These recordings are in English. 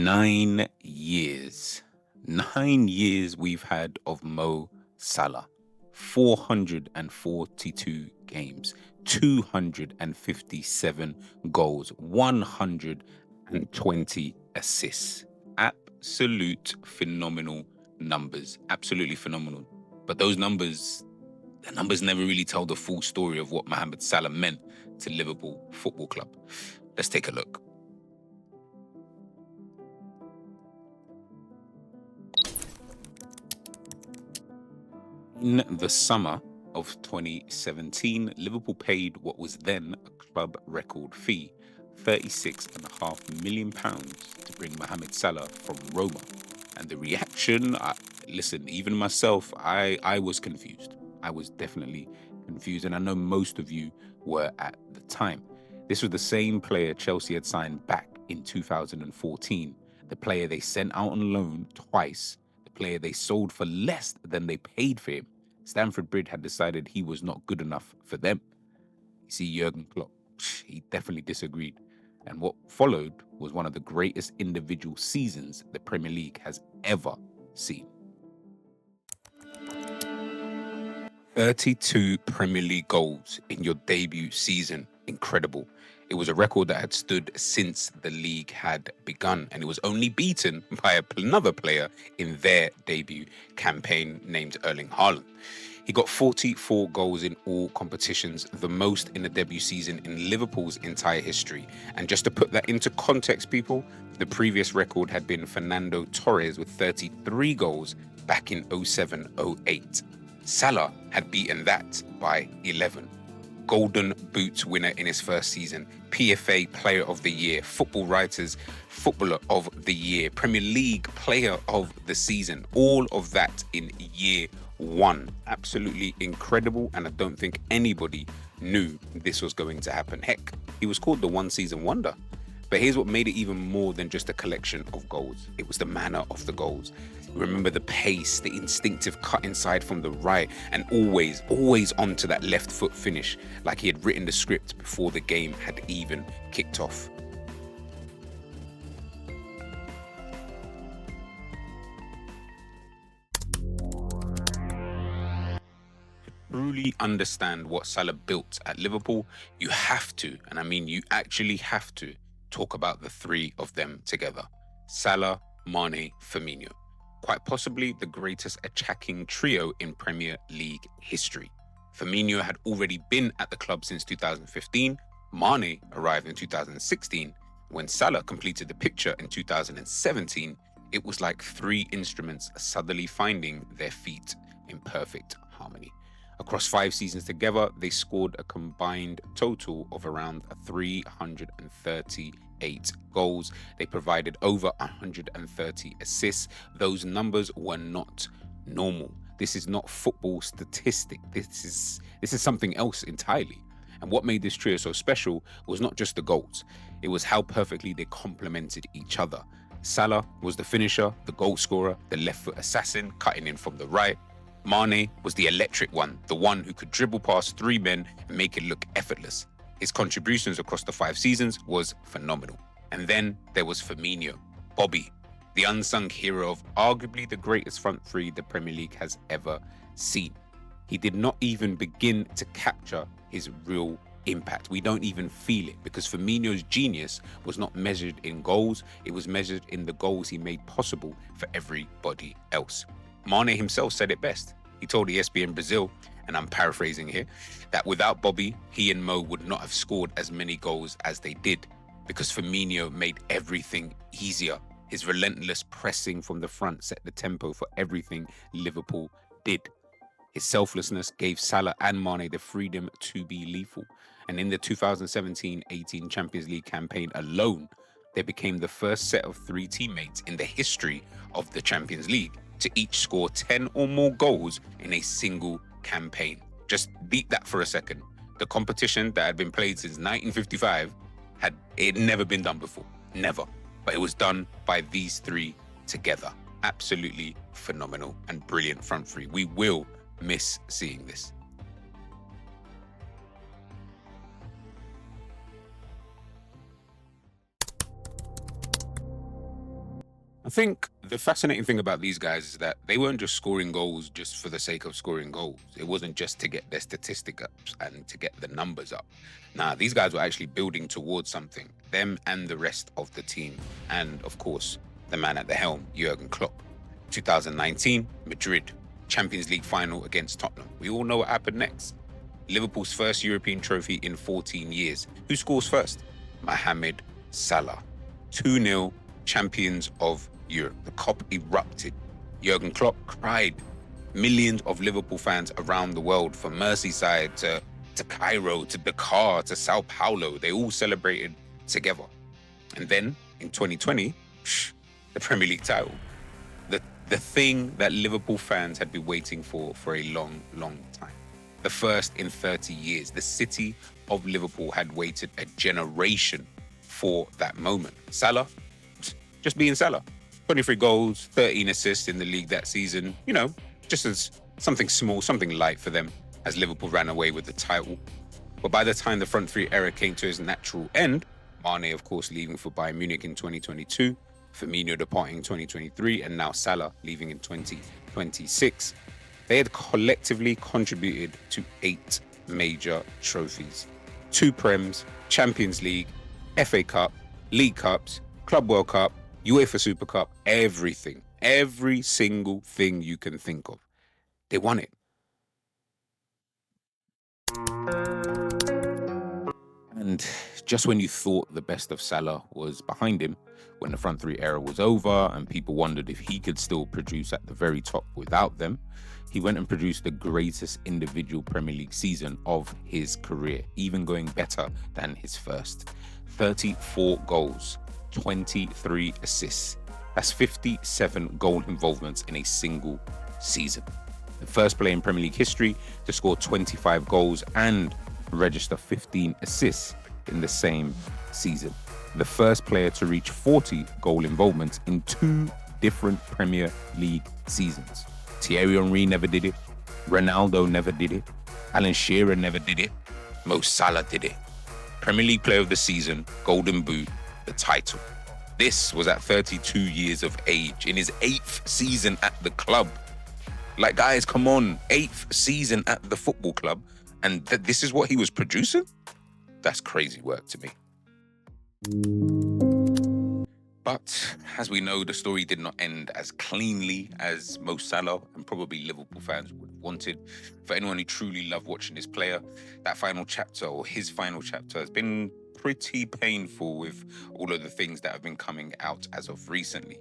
9 years. 9 years we've had of Mo Salah. 442 games, 257 goals, 120 assists. Absolute phenomenal numbers. Absolutely phenomenal. But the numbers never really tell the full story of what Mohamed Salah meant to Liverpool Football Club. Let's take a look. In the summer of 2017, Liverpool paid what was then a club record fee, £36.5 million, to bring Mohamed Salah from Roma. And the reaction, listen, even myself, I was confused. I was definitely confused, and I know most of you were at the time. This was the same player Chelsea had signed back in 2014, the player they sent out on loan twice, the player they sold for less than they paid for him. Stamford Bridge had decided he was not good enough for them. You see, Jurgen Klopp, he definitely disagreed. And what followed was one of the greatest individual seasons the Premier League has ever seen. 32 Premier League goals in your debut season. Incredible. It was a record that had stood since the league had begun, and it was only beaten by another player in their debut campaign named Erling Haaland. He got 44 goals in all competitions, the most in a debut season in Liverpool's entire history. And just to put that into context, people, the previous record had been Fernando Torres with 33 goals back in 07-08. Salah had beaten that by 11. Golden Boot winner in his first season, PFA Player of the Year, Football Writers Footballer of the Year, Premier League Player of the Season, all of that in year one. Absolutely incredible, and I don't think anybody knew this was going to happen. Heck, he was called the one-season wonder. But here's what made it even more than just a collection of goals. It was the manner of the goals. Remember the pace, the instinctive cut inside from the right, and always onto that left foot finish, like he had written the script before the game had even kicked off. To truly understand what Salah built at Liverpool, you have to, and I mean you actually have to, talk about the three of them together. Salah, Mane, Firmino. Quite possibly the greatest attacking trio in Premier League history. Firmino had already been at the club since 2015. Mane arrived in 2016. When Salah completed the picture in 2017, it was like three instruments suddenly finding their feet in perfect harmony. Across 5 seasons together, they scored a combined total of around 338 goals. They provided over 130 assists. Those numbers were not normal. This is not football statistic. This is something else entirely. And what made this trio so special was not just the goals. It was how perfectly they complemented each other. Salah was the finisher, the goal scorer, the left foot assassin, cutting in from the right. Mane was the electric one, the one who could dribble past 3 men and make it look effortless. His contributions across the 5 seasons was phenomenal. And then there was Firmino, Bobby, the unsung hero of arguably the greatest front three the Premier League has ever seen. He did not even begin to capture his real impact. We don't even feel it, because Firmino's genius was not measured in goals, it was measured in the goals he made possible for everybody else. Mane himself said it best. He told ESPN Brazil, and I'm paraphrasing here, that without Bobby, he and Mo would not have scored as many goals as they did, because Firmino made everything easier. His relentless pressing from the front set the tempo for everything Liverpool did. His selflessness gave Salah and Mane the freedom to be lethal. And in the 2017-18 Champions League campaign alone, they became the first set of 3 teammates in the history of the Champions League to each score 10 or more goals in a single campaign. Just beat that for a second. The competition that had been played since 1955 had never been done before. Never. But it was done by these 3 together. Absolutely phenomenal and brilliant front three. We will miss seeing this. I think the fascinating thing about these guys is that they weren't just scoring goals just for the sake of scoring goals. It wasn't just to get their statistic ups and to get the numbers up. Nah, these guys were actually building towards something, them and the rest of the team. And of course, the man at the helm, Jurgen Klopp. 2019, Madrid, Champions League final against Tottenham. We all know what happened next. Liverpool's first European trophy in 14 years. Who scores first? Mohamed Salah. 2-0, champions of Europe. The Kop erupted. Jurgen Klopp cried. Millions of Liverpool fans around the world, from Merseyside to Cairo, to Dakar, to Sao Paulo, they all celebrated together. And then in 2020, the Premier League title. The thing that Liverpool fans had been waiting for a long, long time. The first in 30 years. The city of Liverpool had waited a generation for that moment. Salah, just being Salah. 23 goals, 13 assists in the league that season. You know, just as something small, something light for them as Liverpool ran away with the title. But by the time the front three era came to its natural end, Mane, of course, leaving for Bayern Munich in 2022, Firmino departing in 2023, and now Salah leaving in 2026, they had collectively contributed to 8 major trophies. 2 Prems, Champions League, FA Cup, League Cups, Club World Cup, UEFA Super Cup, everything. Every single thing you can think of. They won it. And just when you thought the best of Salah was behind him, when the front three era was over and people wondered if he could still produce at the very top without them, he went and produced the greatest individual Premier League season of his career, even going better than his first. 34 goals, 23 assists. That's 57 goal involvements in a single season. The first player in Premier League history to score 25 goals and register 15 assists in the same season. The first player to reach 40 goal involvements in 2 different Premier League seasons. Thierry Henry never did it. Ronaldo never did it. Alan Shearer never did it. Mo Salah did it. Premier League Player of the Season, Golden Boot, the title. This was at 32 years of age, in his 8th season at the club. Like, guys, come on, 8th season at the football club, and this is what he was producing? That's crazy work to me. But as we know, the story did not end as cleanly as Mo Salah and probably Liverpool fans would have wanted. For anyone who truly loved watching this player, that final chapter, or his final chapter, has been pretty painful with all of the things that have been coming out as of recently.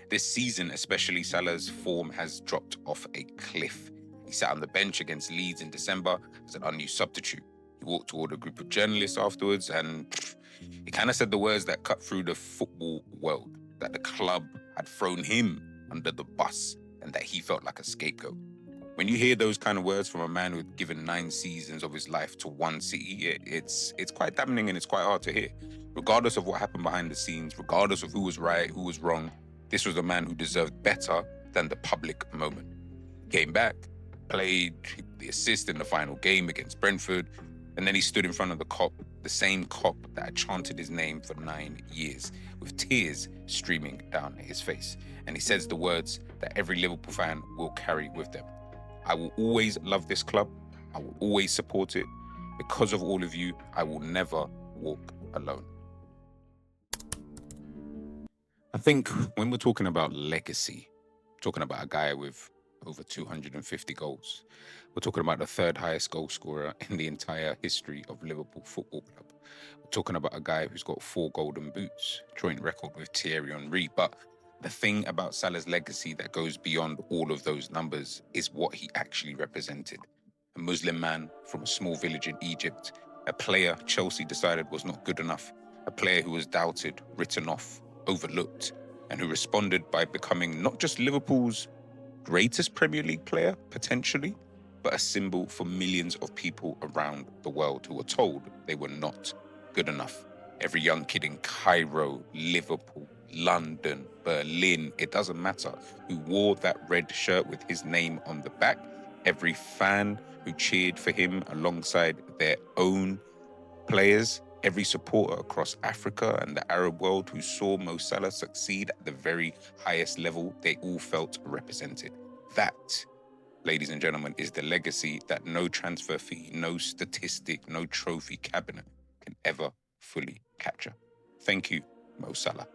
This season, especially, Salah's form has dropped off a cliff. He sat on the bench against Leeds in December as an unused substitute. He walked toward a group of journalists afterwards and he kind of said the words that cut through the football world, that the club had thrown him under the bus and that he felt like a scapegoat. When you hear those kind of words from a man who'd given 9 seasons of his life to one city, it's quite damning and it's quite hard to hear. Regardless of what happened behind the scenes, regardless of who was right, who was wrong, this was a man who deserved better than the public moment. Came back, played the assist in the final game against Brentford, and then he stood in front of the Kop, the same Kop that had chanted his name for 9 years, with tears streaming down his face. And he says the words that every Liverpool fan will carry with them. I will always love this club. I will always support it. Because of all of you, I will never walk alone. I think when we're talking about legacy, talking about a guy with over 250 goals, we're talking about the 3rd highest goal scorer in the entire history of Liverpool Football Club. We're talking about a guy who's got 4 golden boots, joint record with Thierry Henry. But the thing about Salah's legacy that goes beyond all of those numbers is what he actually represented. A Muslim man from a small village in Egypt, a player Chelsea decided was not good enough, a player who was doubted, written off, overlooked, and who responded by becoming not just Liverpool's greatest Premier League player, potentially, but a symbol for millions of people around the world who were told they were not good enough. Every young kid in Cairo, Liverpool, London, Berlin, it doesn't matter, who wore that red shirt with his name on the back, every fan who cheered for him alongside their own players, Every supporter across Africa and the Arab world who saw Mo Salah succeed at the very highest level, they all felt represented. That, ladies and gentlemen, is the legacy that no transfer fee, no statistic, no trophy cabinet can ever fully capture. Thank you, Mo Salah.